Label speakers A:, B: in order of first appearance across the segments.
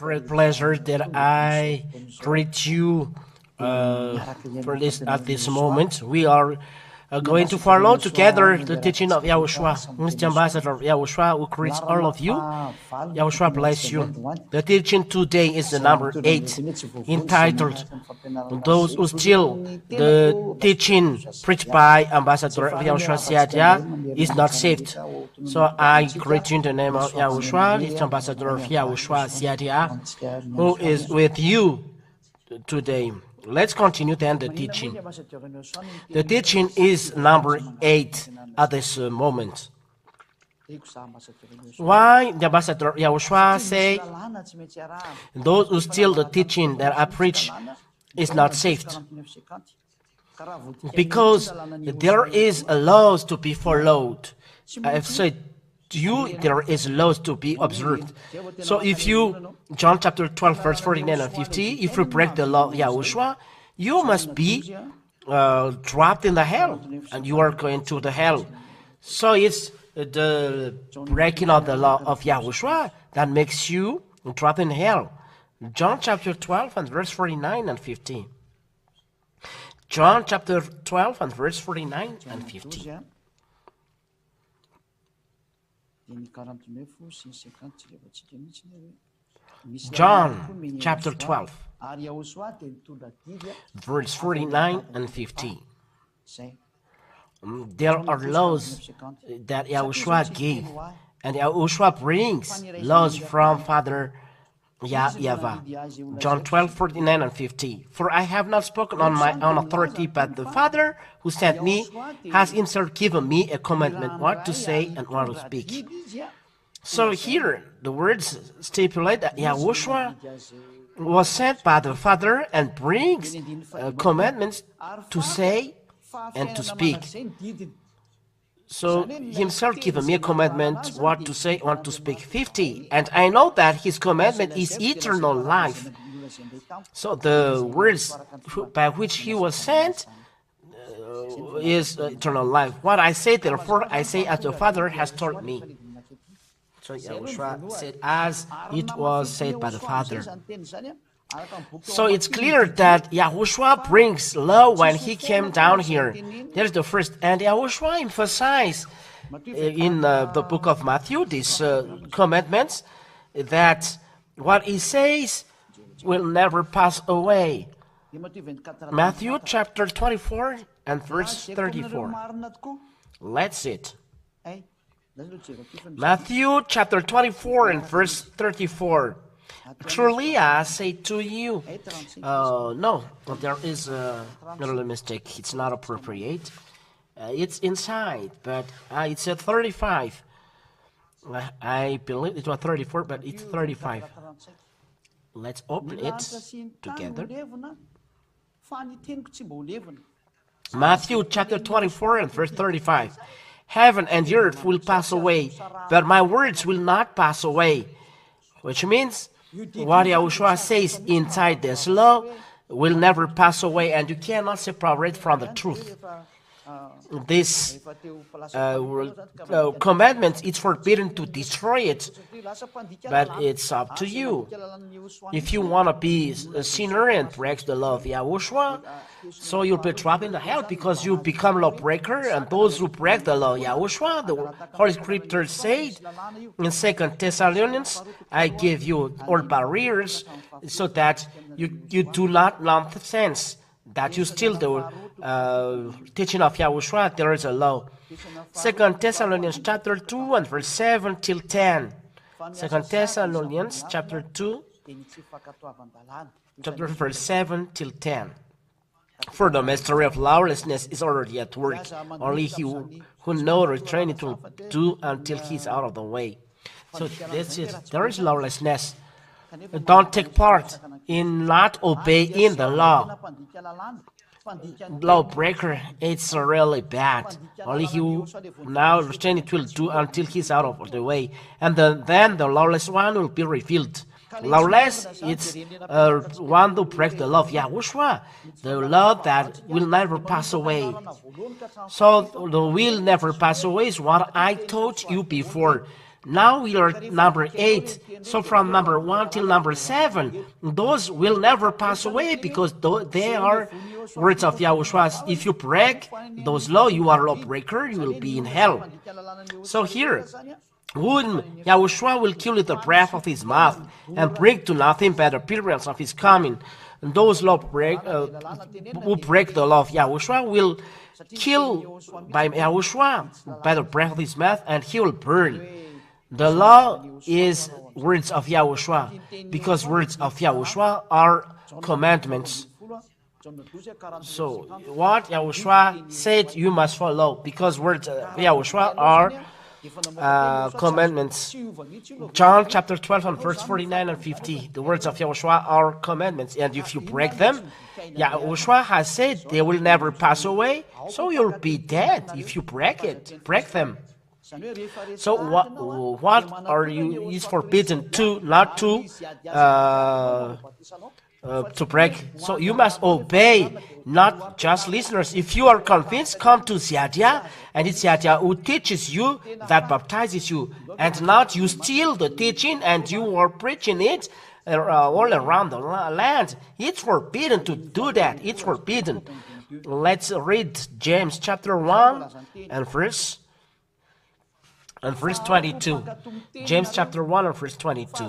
A: great pleasure that I greet you at this moment. We are going to follow together the teaching of YAHOSHUAH. Mr. Ambassador of YAHOSHUAH will greet all of you. YAHOSHUAH bless you. The teaching today is the number 8, entitled Those Who Steal. The teaching preached by Ambassador of YAHOSHUAH Zhyah is not saved. So I greet you in the name of YAHOSHUAH, the Ambassador of YAHOSHUAH Zhyah, who is with you today. Let's continue then the teaching. The teaching is number 8 at this moment. Why the Ambassador of YAHOSHUAH say those who steal the teaching that I preach is not saved? Because there is a laws to be followed. I have said to you, there is laws to be observed. So if you, John chapter 12, verse 49 and 50, if you break the law of YAHOSHUAH, you must be dropped in the hell, and you are going to the hell. So it's the breaking of the law of YAHOSHUAH that makes you drop in hell. John chapter 12 and verse 49 and 50. John chapter 12 and verse 49 and 50. John chapter 12, verse 49 and 50. There are laws that YAHOSHUAH gave, and YAHOSHUAH brings laws from Father Yahweh. John 12, 49 and 50. For I have not spoken on my own authority, but the Father who sent me has himself given me a commandment what to say and what to speak. So here, the words stipulate that YAHOSHUAH was sent by the Father and brings commandments to say and to speak. So himself given me a commandment what to say, what to speak. 50. And I know that his commandment is eternal life. So the words by which he was sent is eternal life. What I say, therefore, I say as the Father has told me. So YAHOSHUAH said as it was said by the Father. So it's clear that YAHOSHUAH brings law when he came down here. There's the first. And YAHOSHUAH emphasized in the book of Matthew these commandments that what he says will never pass away. Matthew chapter 24 and verse 34. Let's see it. Matthew chapter 24 and verse 34. Truly I say to you, no, there is a little mistake. It's not appropriate. It's inside, but it's at 35. I believe it was 34, but it's 35. Let's open it together. Matthew chapter 24 and verse 35. Heaven and the earth will pass away, but my words will not pass away. Which means what YAHOSHUAH says inside this law will never pass away, and you cannot separate from the truth. This commandment, it's forbidden to destroy it, but it's up to you. If you want to be a sinner and break the law of YAHOSHUAH, so you'll be trapped in the hell because you become lawbreaker, and those who break the law of YAHOSHUAH, the Holy Scripture said in 2 Thessalonians, I give you all barriers so that you do not nonsense, that you steal the teaching of YAHOSHUAH. There is a law. 2 Thessalonians chapter 2 and verse 7 till 10. 2 Thessalonians chapter 2, chapter verse 7 till 10. For the mystery of lawlessness is already at work. Only he who knows or trained it will do until he is out of the way. So this is, there is lawlessness. Don't take part in not obeying the law. Lawbreaker, it's really bad. Only he who now understand it will do until he's out of the way. And then the lawless one will be revealed. Lawless, it's one who breaks the law of YAHOSHUAH, the law that will never pass away. So the will never pass away is what I told you before. Now we are at number 8. So from number 1 till number 7, those will never pass away because they are words of Yahushua. If you break those laws, you are a lawbreaker, you will be in hell. So here, whom Yahushua will kill with the breath of his mouth and bring to nothing by the appearance of his coming. And those who break the law of Yahushua will kill by Yahushua by the breath of his mouth, and he will burn. The law is words of Yahushua, because words of Yahushua are commandments. So what Yahushua said you must follow, because words of Yahushua are commandments. John chapter 12 and verse 49 and 50. The words of Yahushua are commandments, and if you break them, Yahushua has said they will never pass away, so you'll be dead if you break them. So what are you is forbidden to, not to break? So you must obey, not just listeners. If you are convinced, come to Zhyah, and it's Zhyah who teaches you, that baptizes you, and not you steal the teaching and you are preaching it all around the land. It's forbidden to do that. It's forbidden. Let's read James chapter 1 and verse 22. James chapter 1 and verse 22.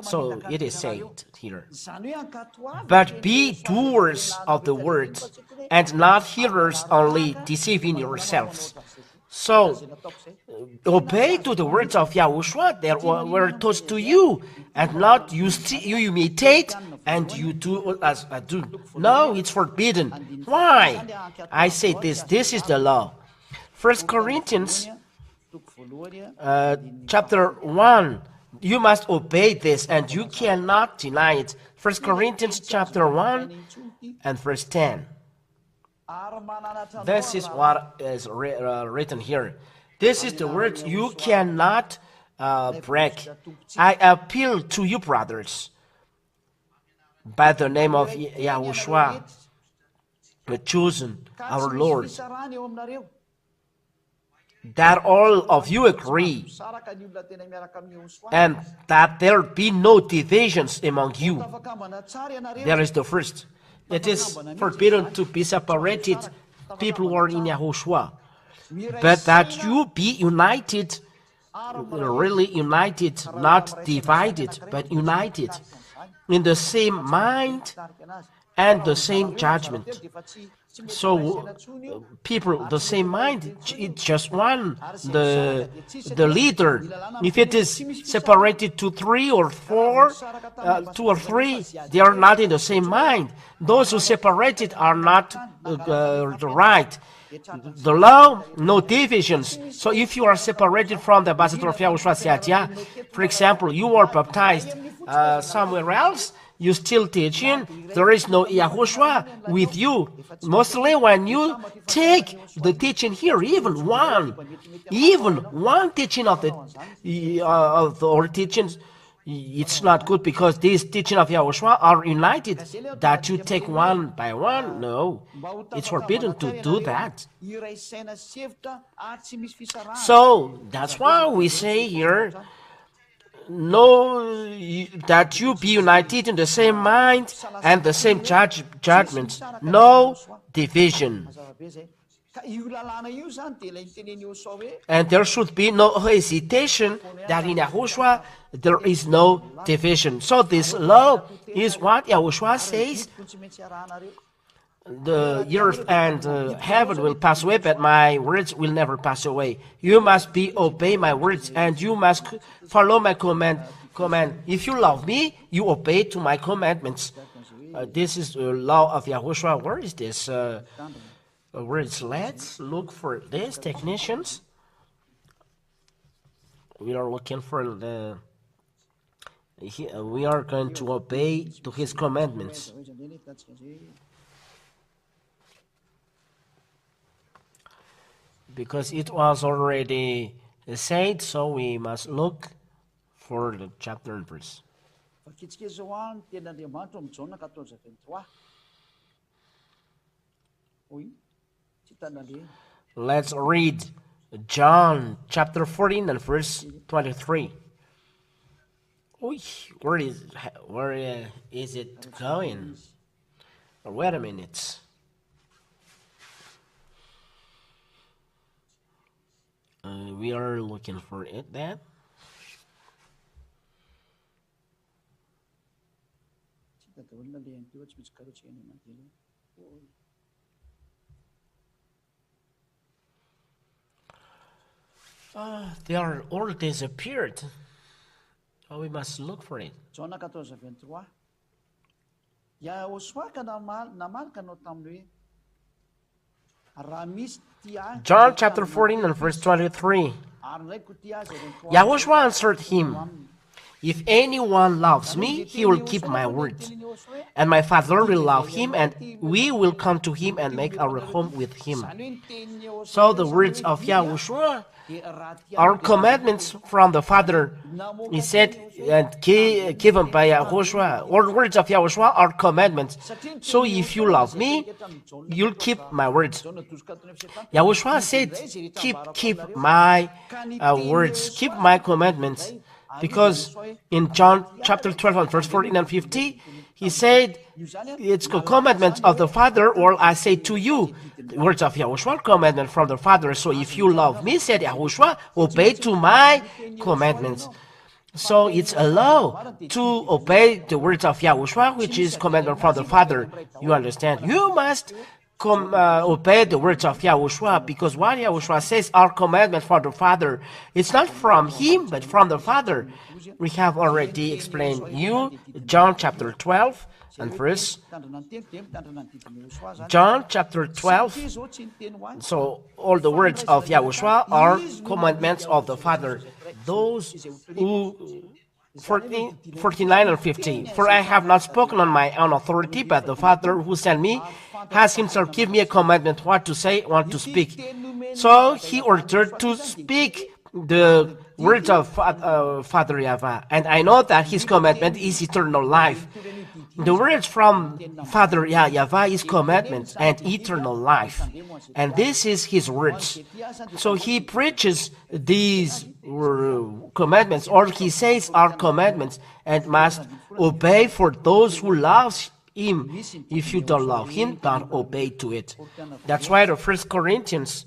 A: So it is said here, but be doers of the word, and not hearers only, deceiving yourselves. So obey to the words of Yahushua that were taught to you, and not you imitate and you do as I do. No, it's forbidden. Why? I say this is the law. 1 Corinthians chapter 1, you must obey this, and you cannot deny it. 1 Corinthians chapter 1 and verse 10. This is what is written here. This is the word you cannot break. I appeal to you, brothers, by the name of Yahushua, the chosen, our Lord, that all of you agree, and that there be no divisions among you. There is the first. It is forbidden to be separated, people who are in Yahushua, but that you be united, really united, not divided, but united, in the same mind and the same judgment. So people, the same mind, it's just one, the leader. If it is separated to 3 or 4, 2 or 3, they are not in the same mind. Those who separated are not right. The law, no divisions. So if you are separated from the ambassador of Yahushua Zhyah, for example, you are baptized somewhere else, you still teaching, there is no Yahushua with you. Mostly when you take the teaching here, even one teaching of our teachings, it's not good, because these teaching of Yahushua are united. That you take one by one, no, it's forbidden to do that. So that's why we say here, no, that you be united in the same mind and the same judgment, no division. And there should be no hesitation that in Yahushua there is no division. So this law is what Yahushua says. The earth and heaven will pass away, but my words will never pass away. You must obey my words, and you must follow my command. If you love me, you obey to my commandments. This is the law of Yahushua. Where is this? Words. Let's look for this, technicians. We are looking for the. We are going to obey to his commandments. Because it was already said, so we must look for the chapter and verse. Let's read John chapter 14 and verse 23. Oy, where is it going? Oh, wait a minute. We are looking for it then. They are all disappeared. Oh, we must look for it.
B: John 14:23. YAHOSHUAH ka naman kano tamli ramis tia.
A: John chapter 14 and verse 23. YAHOSHUAH answered him, "If anyone loves me, he will keep my word. And my Father will love him, and we will come to him and make our home with him." So the words of YAHOSHUAH are commandments from the Father. He said, and given by YAHOSHUAH, or words of YAHOSHUAH are commandments. So if you love me, you'll keep my words. YAHOSHUAH said, keep my words, keep my commandments. Because in John chapter 12 and verse 14 and 50, he said, it's a commandment of the Father, or I say to you, the words of YAHOSHUAH, commandment from the Father. So if you love me, said YAHOSHUAH, obey to my commandments. So it's a law to obey the words of YAHOSHUAH, which is commandment from the Father. You understand? You must obey the words of YAHOSHUAH, because what YAHOSHUAH says are commandments from the Father. It's not from him, but from the Father. We have already explained you John chapter 12 and verse. John chapter 12. So all the words of YAHOSHUAH are commandments of the Father. Those who 49 and 50. For I have not spoken on my own authority, but the Father who sent me has himself given me a commandment what to say, what to speak. So he ordered to speak the words of Father Yahweh, and I know that his commandment is eternal life. The words from Father Yahweh is commandment and eternal life, and this is his words. So he preaches these commandments, or he says are commandments, and must obey for those who love him. If you don't love him, don't obey to it. That's why the 1 Corinthians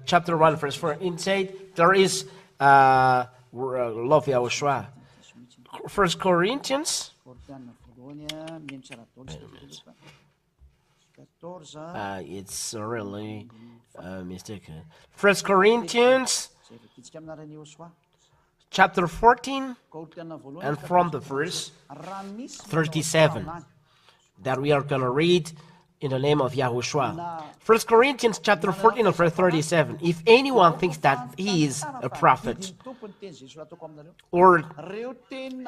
A: chapter 1 verse 4 inside there is love YAHOSHUAH. 1 Corinthians it's really mistaken. 1 Corinthians chapter 14 and from the verse 37 that we are going to read in the name of YAHOSHUAH. 1 Corinthians chapter 14 and verse 37. If anyone thinks that he is a prophet or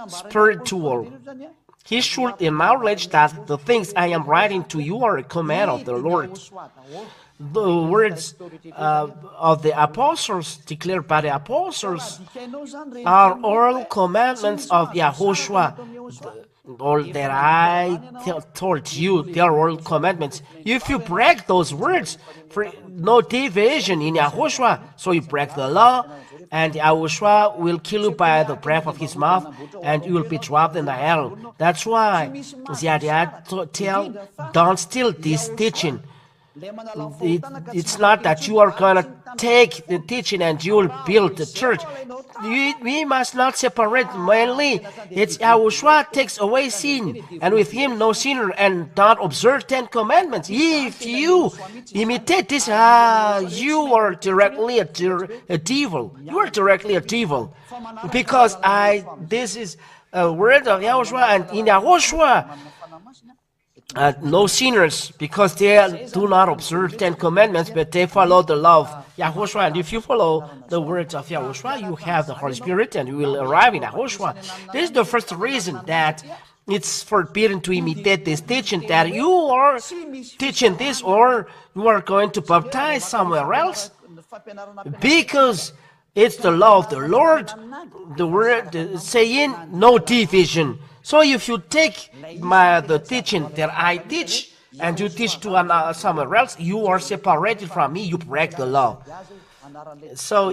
A: spiritual, he should acknowledge that the things I am writing to you are a command of the Lord. The words of the apostles, declared by the apostles, are all commandments of YAHOSHUAH. All that I told you, they are all commandments. If you break those words, for no deviation in YAHOSHUAH, so you break the law, and YAHOSHUAH will kill you by the breath of his mouth, and you will be dropped in the hell. That's why Zhyah don't steal this teaching. It's not that you are going to take the teaching and you will build the church. We must not separate mainly. It's YAHOSHUAH takes away sin, and with him no sinner, and don't observe 10 commandments. If you imitate this, you are directly a devil. You are directly a devil. Because this is a word of YAHOSHUAH, and in YAHOSHUAH, no sinners, because they do not observe 10 commandments, but they follow the law of YAHOSHUAH. And if you follow the words of YAHOSHUAH, you have the Holy Spirit, and you will arrive in YAHOSHUAH. This is the first reason that it's forbidden to imitate this teaching, that you are teaching this, or you are going to baptize somewhere else, because it's the law of the Lord, the word saying no division. So if you take the teaching that I teach, and you teach to somewhere else, you are separated from me, you break the law. So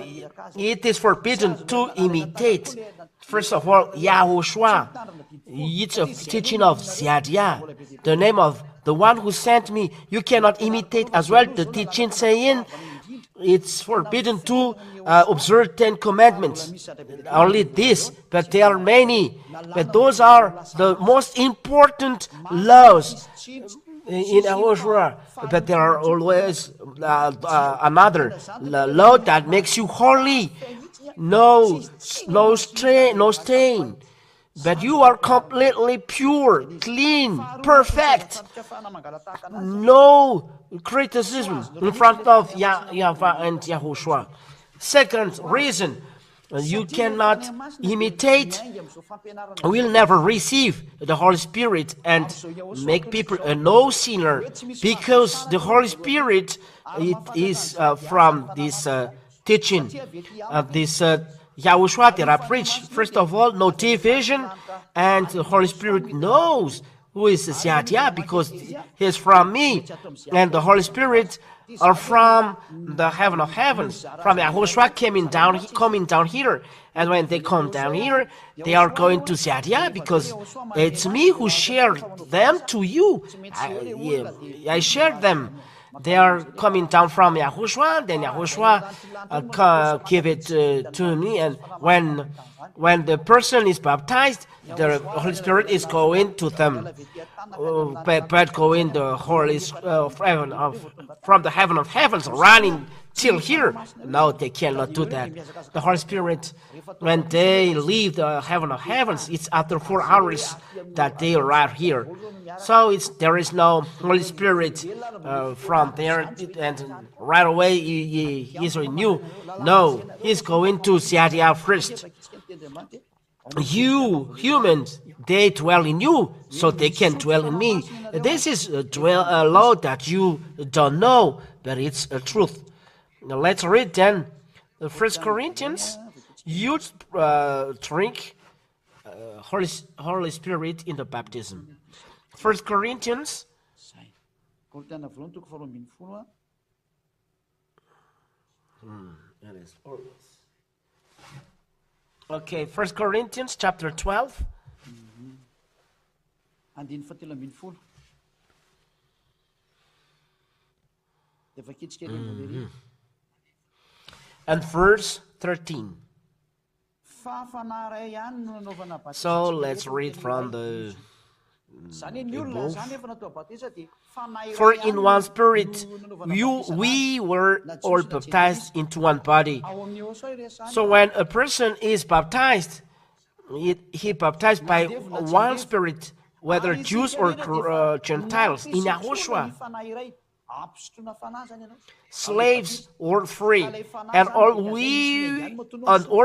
A: it is forbidden to imitate. First of all, YAHOSHUAH. It's a teaching of Zhyah, the name of the one who sent me. You cannot imitate as well the teaching saying it's forbidden to observe 10 commandments. Only this, but there are many. But those are the most important laws in YAHOSHUAH. But there are always another law that makes you holy. No stain. But you are completely pure, clean, perfect. No criticism in front of Yahweh and YAHOSHUAH. Second reason, you cannot imitate, will never receive the Holy Spirit and make people a no-sinner, because the Holy Spirit, it is from this teaching of this YAHOSHUAH that I preach. First of all, no division, and the Holy Spirit knows who is Zhyah, because he is from me, and the Holy Spirit are from the heaven of heavens, from YAHOSHUAH coming down here. And when they come down here, they are going to Zhyah, because it's me who shared them to you. I shared them. They are coming down from YAHOSHUAH, then YAHOSHUAH give it to me, and when the person is baptized, the Holy Spirit is going to them, but going the Holy from the heaven of heavens, running till here. No, they cannot do that. The Holy Spirit, when they leave the heaven of heavens, it's after 4 hours that they arrive here. So there is no Holy Spirit from there, and right away he is renewed. No, he's going to Zhyah first. You humans, they dwell in you, so they can dwell in me. This is a law that you don't know, but it's a truth. Now let's read then 1 Corinthians. You drink Holy Spirit in the baptism. 1 Corinthians. Okay, 1 Corinthians chapter 12. And verse 13. So let's read from the For in one Spirit we were all baptized into one body. So when a person is baptized, he baptized by one Spirit, whether Jews or Gentiles, in YAHOSHUAH, slaves or free, and all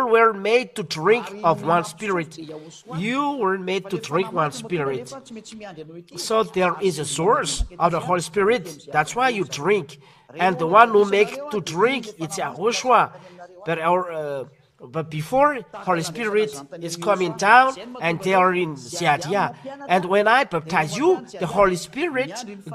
A: were made to drink of one Spirit. You were made to drink one Spirit. So there is a source of the Holy Spirit. That's why you drink. And the one who makes to drink, it's YAHOSHUAH. But before, Holy Spirit is coming down, and they are in Zhyah. And when I baptize you, the Holy Spirit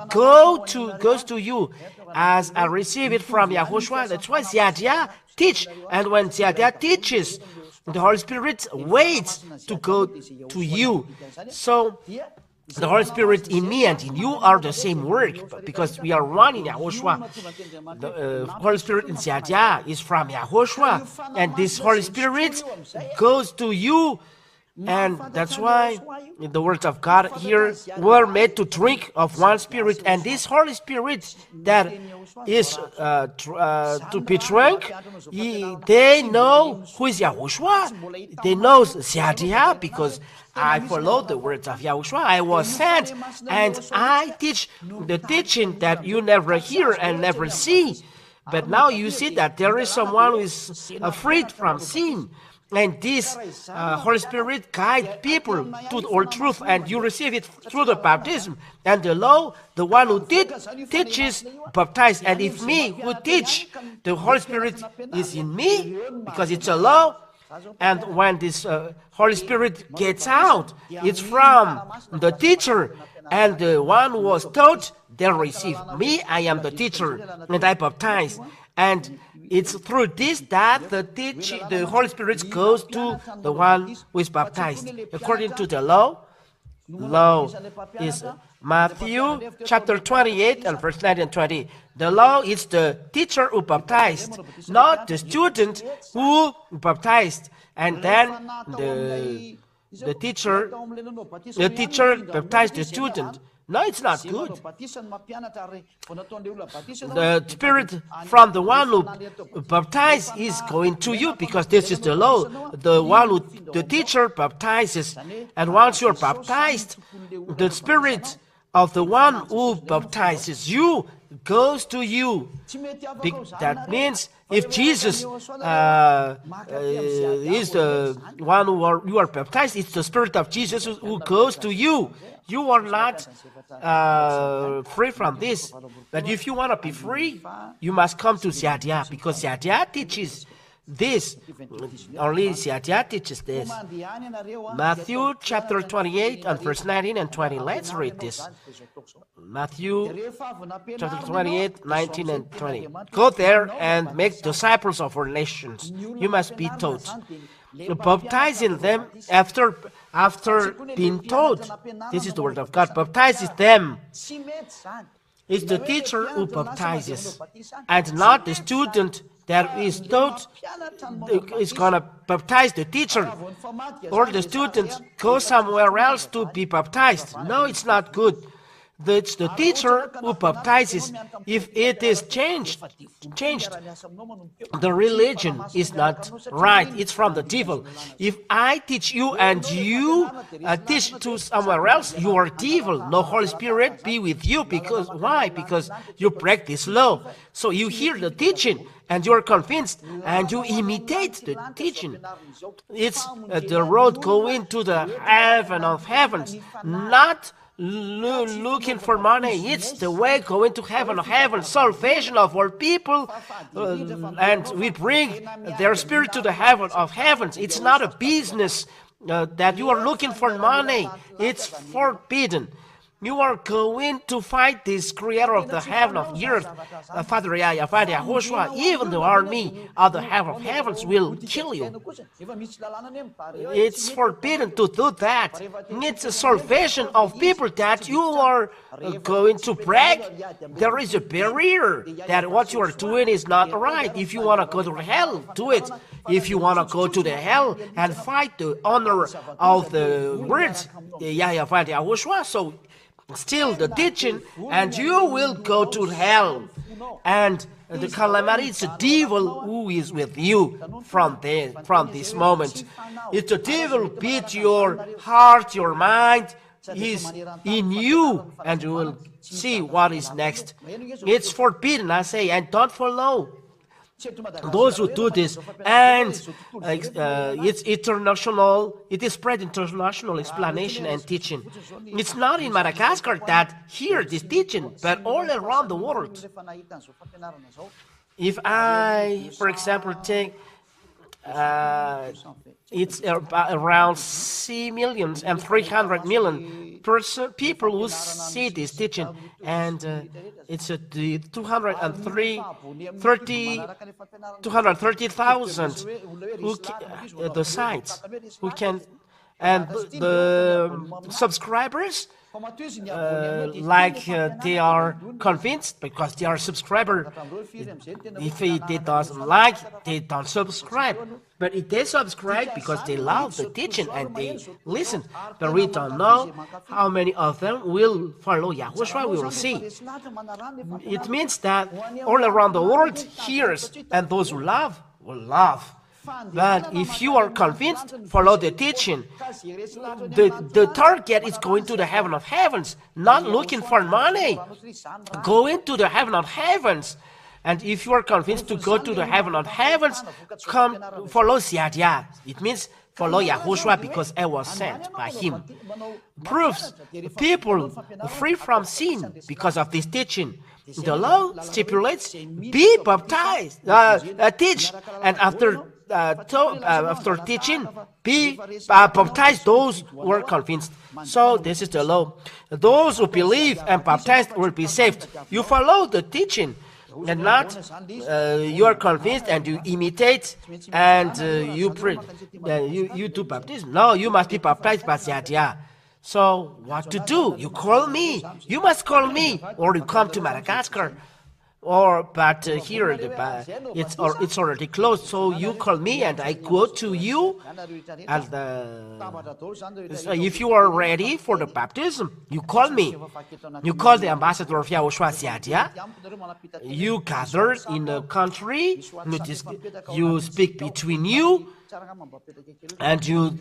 A: goes to you as I receive it from YAHOSHUAH. That's why Zhyah teach. And when Zhyah teaches, the Holy Spirit waits to go to you. So the Holy Spirit in me and in you are the same work, because we are one in YAHOSHUAH. The Holy Spirit in Zhyah is from YAHOSHUAH, and this Holy Spirit goes to you. And that's why in the words of God here, we're made to drink of one Spirit, and this Holy Spirit that is to be drunk, they know who is YAHOSHUAH. They know Zhyah, because I follow the words of YAHOSHUAH. I was sent, and I teach the teaching that you never hear and never see. But now you see that there is someone who is freed from sin. And this Holy Spirit guides people to all truth, and you receive it through the baptism. And the law, the one who teaches, baptize. And if me who teach, the Holy Spirit is in me, because it's a law. And when this Holy Spirit gets out, it's from the teacher, and the one who was taught, they'll receive. Me, I am the teacher, and I baptize. And it's through this that the Holy Spirit goes to the one who is baptized. According to the law is Matthew chapter 28 and verse 19 and 20. The law is the teacher who baptized, not the student who baptized. And then the teacher baptized the student. No, it's not good. The Spirit from the one who baptizes is going to you, because this is the law. The teacher baptizes, and once you're baptized, the Spirit of the one who baptizes you goes to you. That means if Jesus is the one you are baptized, it's the Spirit of Jesus who goes to you. You are not free from this. But if you want to be free, you must come to Zhyah, because Zhyah teaches this. Only Zhyah teaches this. Matthew chapter 28 and verse 19 and 20. Let's read this. Matthew chapter 28, 19 and 20. Go there and make disciples of all nations. You must be taught, baptizing them after being taught. This is the word of God. Baptizes them. It's the teacher who baptizes, and not the student that is taught is going to baptize the teacher, or the student goes somewhere else to be baptized. No, it's not good. It's the teacher who baptizes. If it is changed, the religion is not right. It's from the devil. If I teach you and you teach to somewhere else, you are devil. No Holy Spirit be with you. Because why? Because you break this law. So you hear the teaching and you are convinced and you imitate the teaching. It's the road going to the heaven of heavens, not looking for money. It's the way going to heaven of heaven, salvation of all people, and we bring their spirit to the heaven of heavens. It's not a business that you are looking for money. It's forbidden. You are going to fight this creator of the heaven of the earth, Father Yahweh, Father YAHOSHUAH. Even the army of the heaven of heavens will kill you. It's forbidden to do that. It's a salvation of people that you are going to break. There is a barrier that what you are doing is not right. If you want to go to hell, do it. If you want to go to the hell and fight the honor of the words, Yahweh, Father YAHOSHUAH, so still the teaching, and you will go to hell. And the calamity is the devil who is with you from this moment. It's the devil beat your heart, your mind. He's in you, and you will see what is next. It's forbidden, I say, and don't follow those who do this. And it's international. It is spread international explanation and teaching. It's not in Madagascar that hear this teaching, but all around the world. If I, for example, take it's around 6,300,000 people who see this teaching, and it's the 230,000 the sites who can, and the subscribers. They are convinced because they are subscriber. If they doesn't like, they don't subscribe. But if they subscribe because they love the teaching and they listen, but we don't know how many of them will follow YAHOSHUAH. We will see. It means that all around the world hears, and those who love will love. But if you are convinced, follow the teaching. The target is going to the heaven of heavens, not looking for money. Going to the heaven of heavens. And if you are convinced to go to the heaven of heavens, come follow Zhyah. It means follow YAHOSHUAH, because I was sent by him. Proves people free from sin because of this teaching. The law stipulates, be baptized, teach, and after after teaching, be baptized those who are convinced. So this is the law. Those who believe and baptized will be saved. You follow the teaching, and not you are convinced and you imitate and you pray, you do baptism. No, you must be baptized by Zhyah. So what to do? You call me. You must call me, or you come to Madagascar. But here it's already closed. So you call me and I go to you. And so if you are ready for the baptism, you call me. You call the ambassador of YAHOSHUAH Zhyah. You gather in the country. You speak between you. And you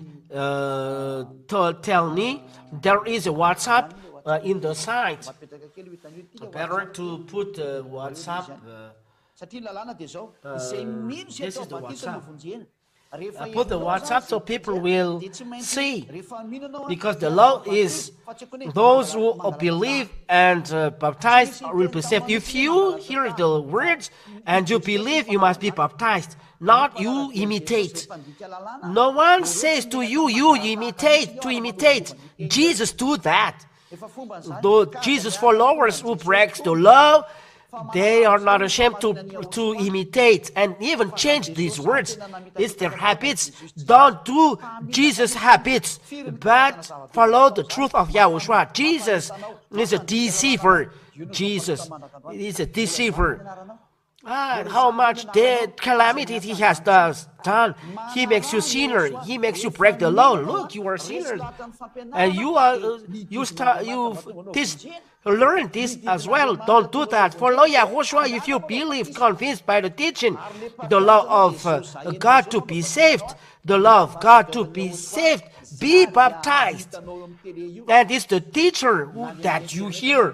A: tell me there is a WhatsApp in the site. Better to put WhatsApp. This is the WhatsApp. I put the WhatsApp so people will see, because the law is those who believe and baptized will be saved. If you hear the words and you believe, you must be baptized, not you imitate. No one says to you, you imitate, to imitate. Jesus do that. Though Jesus followers who breaks the law, they are not ashamed to imitate and even change these words. It's their habits. Don't do Jesus' habits, but follow the truth of YAHOSHUAH. Jesus is a deceiver. Jesus is a deceiver. How much calamity he has done. He makes you sinner. He makes you break the law. Look, you are sinners, and learn this as well. Don't do that. Follow YAHOSHUAH if you believe, convinced by the teaching, the law of God to be saved. The law of God to be saved. Be baptized. And it's the teacher that you hear.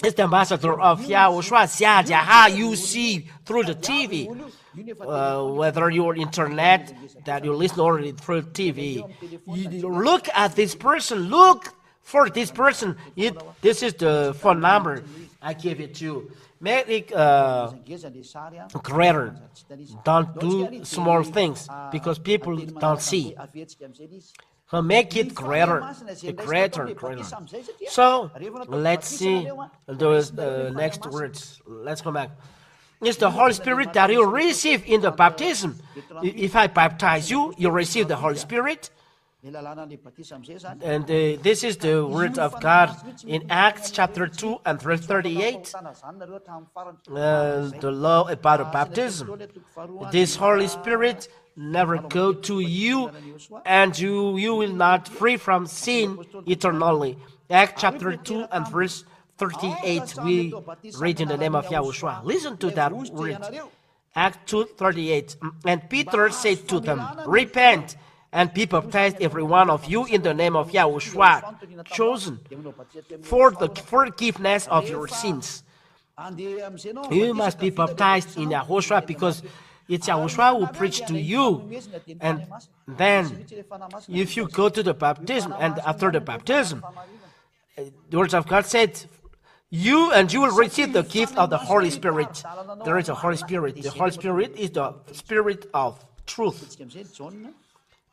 A: It's the ambassador of YAHOSHUAH Zhyah. You see through the TV, whether you're internet, that you listen or through TV. You look at this person. Look for this person. This is the phone number. I give it to you. Make it greater. Don't do small things because people don't see. So make it greater. So let's see the next words. Let's go back. It's the Holy Spirit that you receive in the baptism. If I baptize you, you receive the Holy Spirit. And this is the word of God in Acts chapter 2 and verse 38. The law about the baptism. This Holy Spirit never go to you, and you will not free from sin eternally. Acts chapter 2 and verse 38. We read in the name of YAHOSHUAH. Listen to that word. Acts 2:38. And Peter said to them, repent and be baptized every one of you in the name of YAHOSHUAH, chosen for the forgiveness of your sins. You must be baptized in YAHOSHUAH because it's YAHOSHUAH who preached to you. And then if you go to the baptism, and after the baptism, the words of God said, you will receive the gift of the Holy Spirit. There is a Holy Spirit. The Holy Spirit is the Spirit of truth.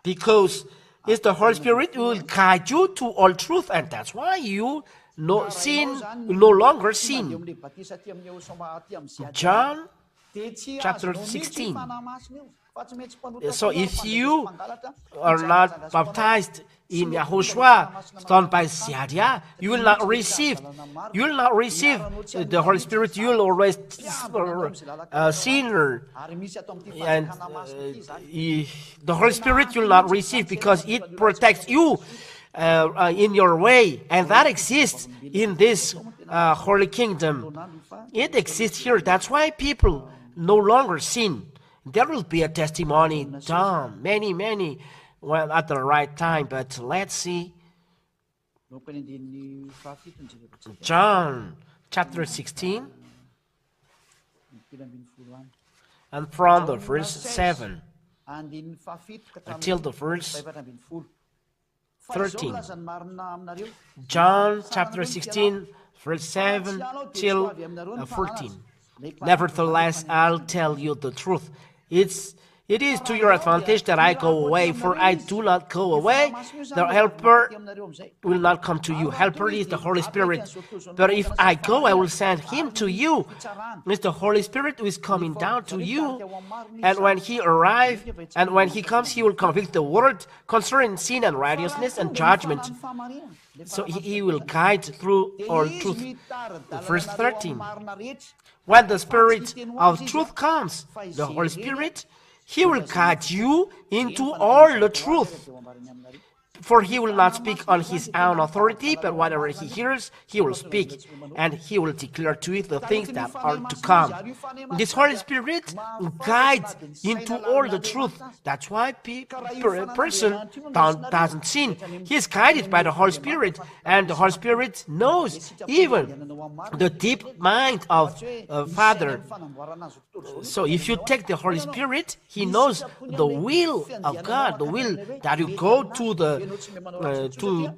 A: Because it's the Holy Spirit who will guide you to all truth, and that's why you no longer sin. John chapter 16. So if you are not baptized in YAHOSHUAH, done by Zhyah, you will not receive the Holy Spirit. You will always sinner, and the Holy Spirit you will not receive because it protects you in your way, and that exists in this holy kingdom. It exists here. That's why people no longer sin. There will be a testimony done, many, well, at the right time, but let's see. John chapter 16, and from the verse 7 until the verse 13. John chapter 16, verse 7 till 14. Nevertheless, I'll tell you the truth. It's It is to your advantage that I go away, for I do not go away. The helper will not come to you. Helper is the Holy Spirit. But if I go, I will send him to you. It's the Holy Spirit who is coming down to you. And when he arrives, and when he comes, he will convict the world concerning sin and righteousness and judgment. So he will guide through all truth. Verse 13. When the Spirit of truth comes, the Holy Spirit, he will guide you into all the truth. For he will not speak on his own authority, but whatever he hears, he will speak, and he will declare to it the things that are to come. This Holy Spirit guides into all the truth. That's why a person doesn't sin. He is guided by the Holy Spirit, and the Holy Spirit knows even the deep mind of Father. So if you take the Holy Spirit, he knows the will of God, the will that you go to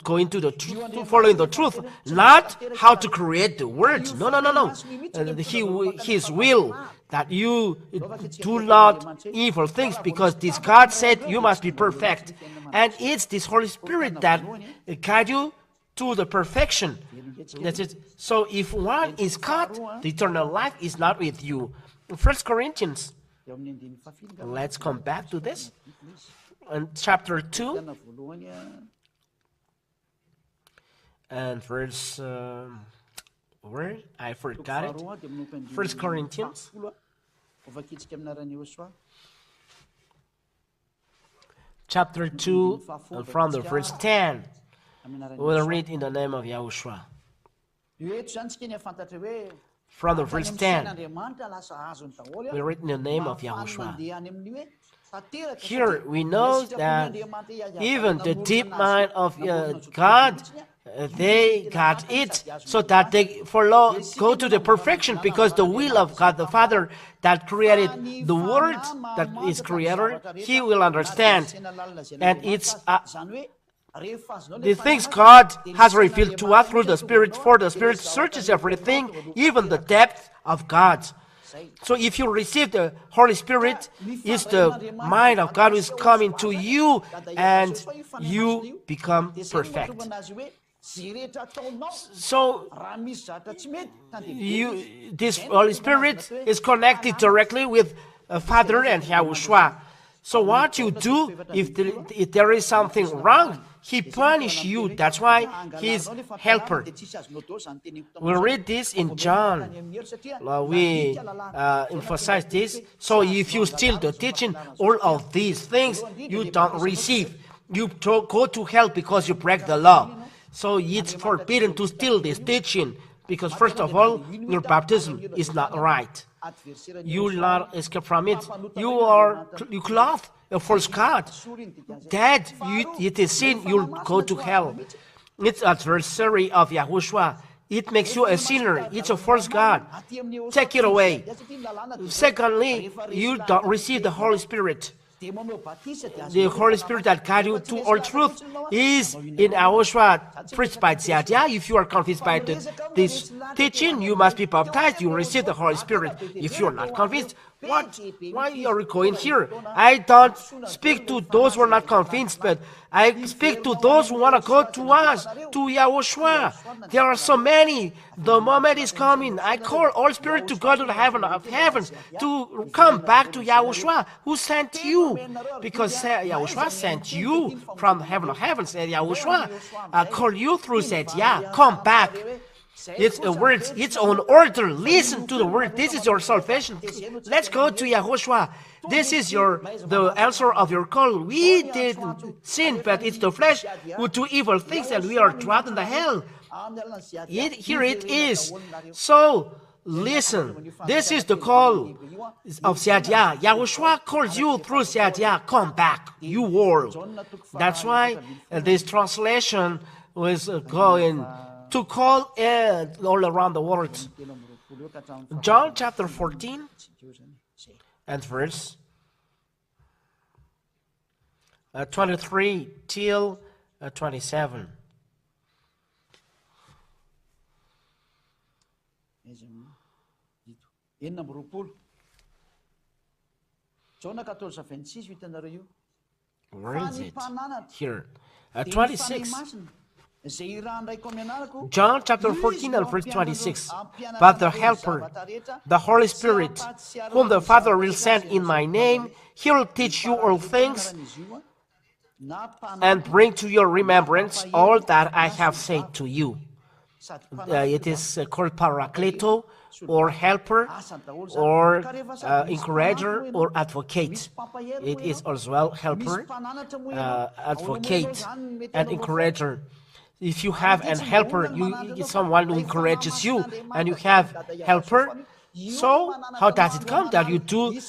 A: go into the truth, to following the truth, not how to create the words. No. His will that you do not evil things, because this God said you must be perfect, and it's this Holy Spirit that guide you to the perfection. That's it. So if one is caught, the eternal life is not with you. 1 Corinthians. Let's come back to this. And chapter 2 and verse where I forgot it. 1 Corinthians chapter 2 from the verse 10. We'll read in the name of Yahushua. From the verse 10, we read in the name of Yahushua. Here we know that even the deep mind of God, they got it so that they go to the perfection, because the will of God the Father that created the world, that is creator, he will understand. And it's the things God has revealed to us through the Spirit, for the Spirit searches everything, even the depth of God. So if you receive the Holy Spirit, it's the mind of God who is coming to you, and you become perfect. So this Holy Spirit is connected directly with Father and Yahushua. So what you do, if there is something wrong, he punishes you. That's why he's helper. We'll read this in John. We emphasize this. So if you steal the teaching, all of these things you don't receive. You go to hell because you break the law. So it's forbidden to steal this teaching, because first of all, your baptism is not right. You will not escape from it. You clothe a false God. That it is sin, you'll go to hell. It's adversary of Yahushua. It makes you a sinner. It's a false God. Take it away. Secondly, you don't receive the Holy Spirit. The Holy Spirit that guides you to all truth is in Yahushua, preached by Zhyah. If you are convinced by this teaching, you must be baptized. You receive the Holy Spirit. If you are not convinced, why are you going here? I don't speak to those who are not convinced, but I speak to those who want to go to us, to Yahushua. There are so many. The moment is coming. I call all spirit to go to the heaven of heavens, to come back to Yahushua, who sent you. Because Yahushua sent you from the heaven of heavens. And Yahushua called you through Zhyah. Come back. It's a word, its own order. Listen to the word. This is your salvation. Let's go to Yahushua. This is the answer of your call. We didn't sin, but it's the flesh who do evil things, and we are trapped in the hell. Here it is. So listen. This is the call of Zhyah. Yahushua calls you through Zhyah. Come back, you world. That's why this translation was going to call all around the world. John chapter 14 and verse 23 till 27.
B: Jaona 14:26 hitanareo io.
A: Where is it?
B: Fanimpanana
A: Here.
B: dia ny
A: 26.
B: fanahy masina izay irahandraiko aminarako.
A: John chapter 14 and verse 26. But the Helper, the Holy Spirit, whom the Father will send in my name, he will teach you all things and bring to your remembrance all that I have said to you. It is called Paracleto, or helper, or encourager, or advocate. It is as well helper, advocate, and encourager. If you have an helper, someone who encourages you, and you have helper, so how does it come that you do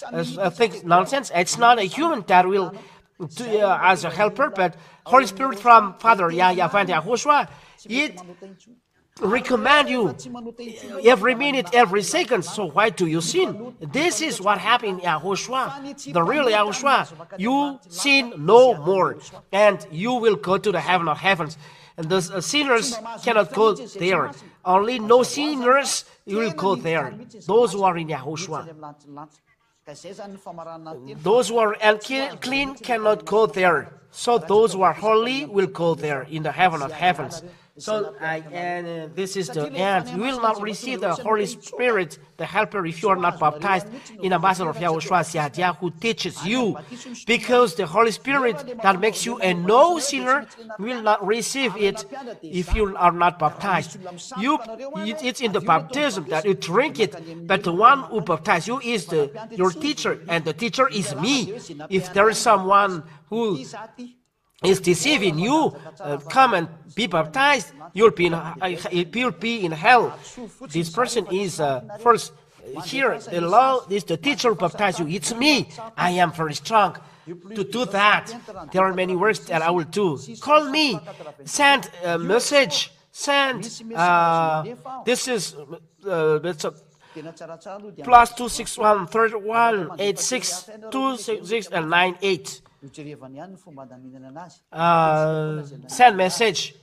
A: think nonsense? It's not a human that will do, as a helper, but Holy Spirit from Father YAHOSHUAH and YAHOSHUAH, it recommend you every minute, every second. So why do you sin? This is what happened in YAHOSHUAH, the real YAHOSHUAH. You sin no more, and you will go to the heaven of heavens. And the sinners cannot go there. Only no sinners will go there. Those who are in YAHOSHUAH. Those who are unclean cannot go there. So those who are holy will go there in the heaven of heavens. So, this is the end. You will not receive the Holy Spirit, the Helper, if you are not baptized in the Master of YAHOSHUAH, Zhyah, who teaches you. Because the Holy Spirit that makes you a no sinner will not receive it if you are not baptized. It's in the baptism that you drink it, but the one who baptizes you is your teacher, and the teacher is me. If there is someone who is deceiving you, come and be baptized, you'll be in hell. This person is first here. The law is the teacher who baptizes you. It's me. I am very strong to do that. There are many works that I will do. Call me. Send a message. Send. This is plus 261 31 86 266 and 98. Send message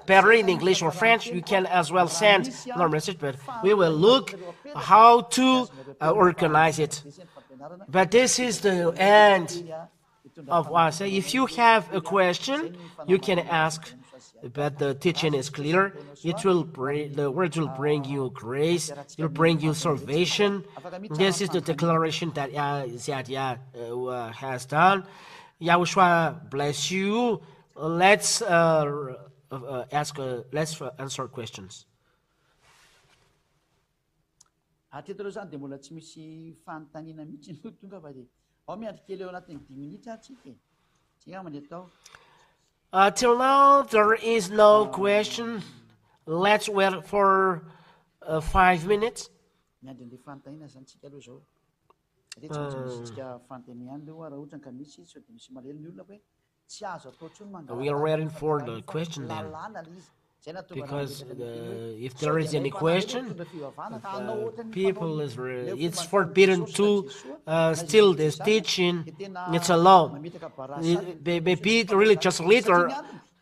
A: better in English or French. You can as well send no message, but we will look how to organize it. But this is the end of what I say. If you have a question, you can ask. But the teaching is clear. It will bring, the word will bring you grace. It will bring you salvation. This is the declaration that Zhyah has done. YAHOSHUAH bless you. Let's let's answer questions.
B: Teto zany dia mbola tsy misy fanontaniana mihitsy no tonga fa dia ao miandry kely eo anatin'ny 10 minitra atsika. Tsika mandeha tao.
A: Till now, there is no question. Let's wait for 5 minutes.
B: Miandry fanontaniana zany tsika aloha zao. Dia tsy maintsy tsika fanontaniana aloha raha ohatra ka misy sao dia misy malemy ny olona hoe tsy azo atao tsony mangala.
A: We are waiting for the question then. Because if there is any question, people it's forbidden to steal this teaching. It's a law. Maybe the religious leaders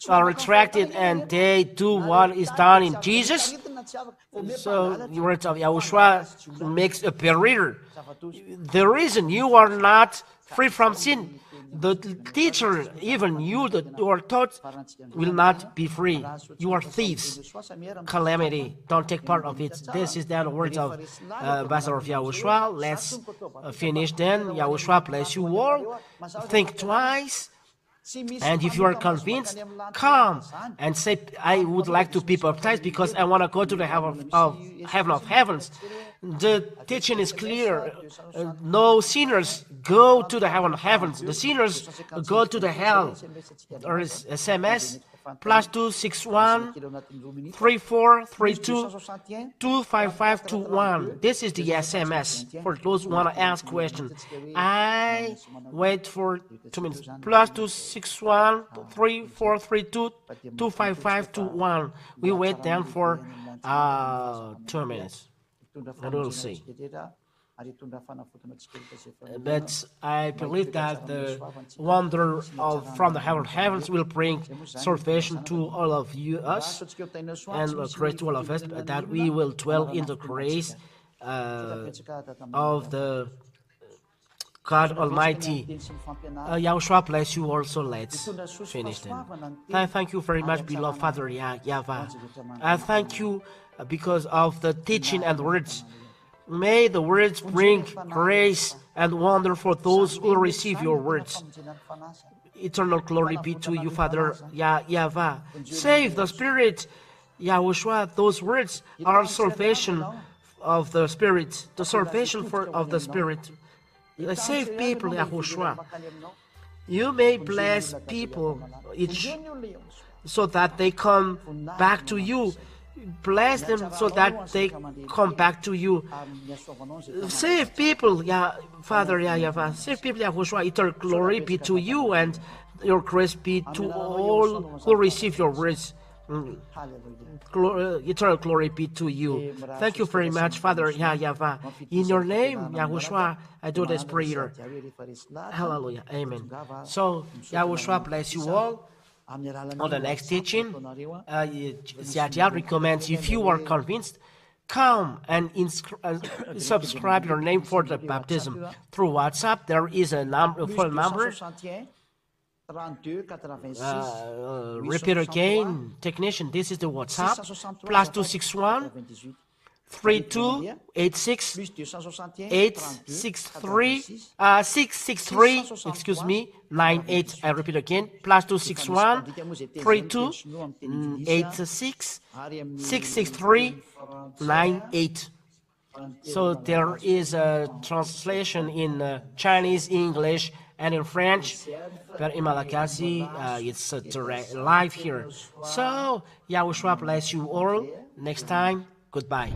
A: are retracted and they do what is done in Jesus. So the words of YAHOSHUAH makes a barrier. The reason you are not free from sin, the teacher, even you that you are taught, will not be free. You are thieves. Calamity. Don't take part of it. This is the words of Master of YAHOSHUAH. Let's finish then. YAHOSHUAH bless you all. Think twice. And if you are convinced, come and say, I would like to be baptized because I want to go to the heaven of heavens. The teaching is clear. No sinners go to the heaven of heavens. The sinners go to the hell. There is SMS plus 261 3432 25521. This is the SMS for those who want to ask questions. I wait for 2 minutes. Plus 261 3432 25521. We wait then for 2 minutes. And we'll see. But I believe that the wonder from the heavens will bring salvation to all of us and grace to all of us, that we will dwell in the grace of the God Almighty, Yahushua bless you also. Let's finish then. Thank you very much, beloved Father Yahweh. I thank you because of the teaching and words. May the words bring grace and wonder for those who receive your words. Eternal glory be to you, Father Yahweh. Save the Spirit, Yahushua. Those words are salvation of the Spirit, the salvation of the Spirit. Save people, Yahushua. You may bless people so that they come back to you. Bless them so that they come back to you. Save people, Father Yahweh. Save people, Yahushua. Eternal glory be to you, and your grace be to all who receive your words. Eternal glory be to you. Thank you very much, Father Yahweh. In your name, Yahushua, I do this prayer. Hallelujah. Amen. So, Yahushua bless you all. On the next teaching, Zhyah recommends, if you are convinced, come and subscribe your name for the baptism. Through WhatsApp, there is a phone number. Repeat again, technician, this is the WhatsApp, +261 3286 663 98. I repeat again, +261 3286 663 98. So there is a translation in Chinese, English, and in French, but in Malagasy, it's live here. So, Yahushua bless you all. Next time, goodbye.